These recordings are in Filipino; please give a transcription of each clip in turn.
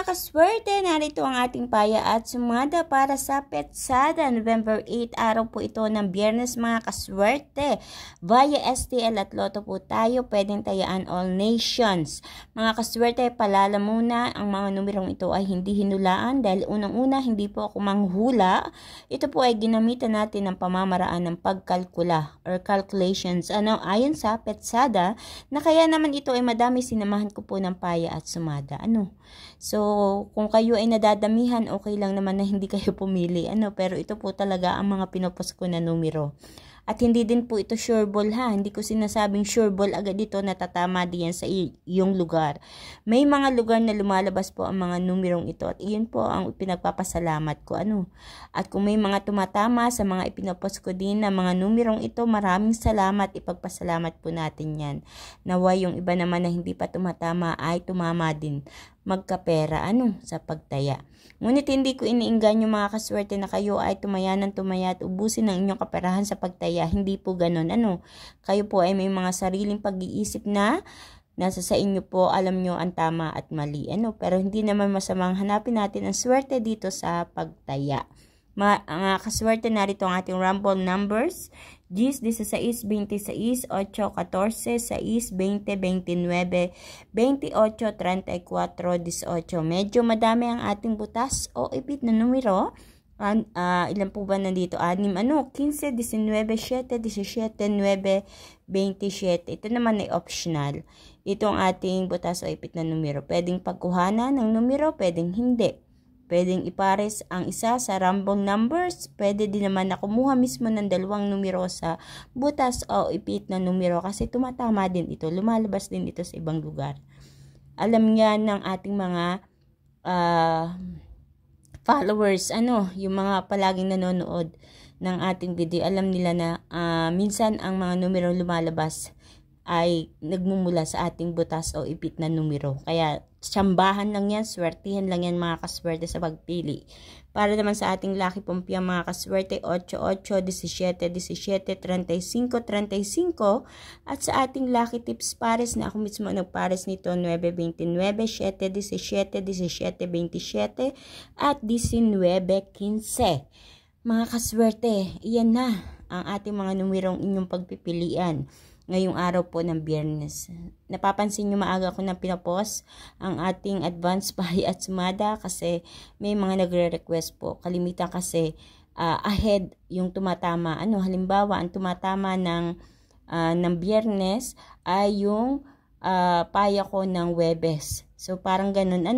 mga kaswerte, narito ang ating paya at sumada para sa Petsada. November 8, araw po ito ng Biyernes mga kaswerte. Via STL at Lotto po tayo, pwedeng tayaan all nations. Mga kaswerte, palala muna, ang mga numerong ito ay hindi hinulaan dahil unang-una hindi po ako manghula. Ito po ay ginamitan natin ng pamamaraan ng pagkalkula or calculations. Ayon sa Petsada, na kaya naman ito ay madami sinamahan ko po ng paya at sumada. So, kung kayo ay nadadamihan, okay lang naman na hindi kayo pumili. Pero ito po talaga ang mga pinupost ko na numero. At hindi din po ito sure ball ha. Hindi ko sinasabing sure ball agad ito na tatama diyan sa iyong lugar. May mga lugar na lumalabas po ang mga numerong ito. At iyon po ang pinagpapasalamat ko. At kung may mga tumatama sa mga ipinopost ko din na mga numerong ito, maraming salamat. Ipagpasalamat po natin yan. Naway yung iba naman na hindi pa tumatama ay tumama din. Magkapera sa pagtaya. Ngunit hindi ko iniinggan yung mga kaswerte na kayo ay tumaya at ubusin ang inyong kaperahan sa pagtaya. Hindi po ganun. Kayo po ay may mga sariling pag-iisip na nasa sa inyo po, alam nyo ang tama at mali. Pero hindi naman masamang hanapin natin ang swerte dito sa pagtaya. Mga kaswerte, narito ang ating rumble numbers. 10, 16, 26, 8, 14, 6, 20, 29, 28, 34, 18. Medyo madami ang ating butas o ipit na numero. Ilan po ba nandito? 6, 15, 19, 7, 17, 9, 27. Ito naman ay optional. Ito ang ating butas o ipit na numero. Pwedeng pagkuhanan ng numero, pwedeng hindi. Pwedeng ipares ang isa sa rambong numbers. Pwede din naman na kumuha mismo ng dalawang numero sa butas o ipit na numero kasi tumatama din ito. Lumalabas din ito sa ibang lugar. Alam nga ng ating mga followers, yung mga palaging nanonood ng ating video, alam nila na minsan ang mga numero lumalabas ay nagmumula sa ating butas o ipit na numero. Kaya tsambahan lang yan, swertihan lang yan mga kaswerte sa pagpili. Para naman sa ating lucky pumpia mga kaswerte, 8, 8, 17, 17, 35, 35. At sa ating lucky tips pares na ako mismo nagpares nito, 9, 29, 7, 17, 17, 27, at 19, 15. Mga kaswerte, iyan na ang ating mga numerong inyong pagpipilian ngayong araw po ng Biyernes. Napapansin nyo maaga ko na pinapost ang ating advance paya at sumada kasi may mga nagre-request po. Kalimitan kasi ahead yung tumatama. Halimbawa, ang tumatama ng Biyernes ay yung paya ko ng Webes. So, parang ganun,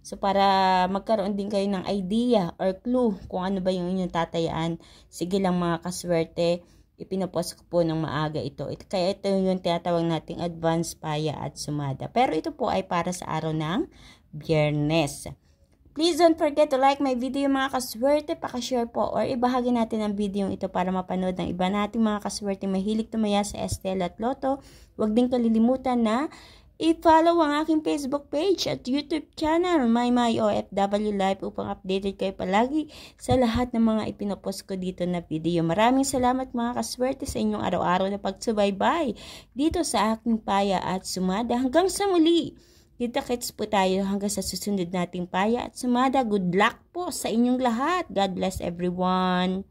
So, para magkaroon din kayo ng idea or clue kung ano ba yung inyong tatayaan. Sige lang mga kaswerte, ipinopost ko po ng maaga ito. Kaya ito yung tinatawag nating advance paya at sumada. Pero ito po ay para sa araw ng Biyernes. Please don't forget to like my video mga kaswerte. Pakashare po or ibahagi natin ang video ito para mapanood ng iba nating mga kaswerte mahilig tumaya sa STL at Lotto. Huwag din kalilimutan na i-follow ang aking Facebook page at YouTube channel, My OFW Live, upang updated kayo palagi sa lahat ng mga ipinopost ko dito na video. Maraming salamat mga kaswerte sa inyong araw-araw na pagsubaybay dito sa aking paya at sumada. Hanggang sa muli, kita-kits po tayo hanggang sa susunod nating paya at sumada. Good luck po sa inyong lahat. God bless everyone.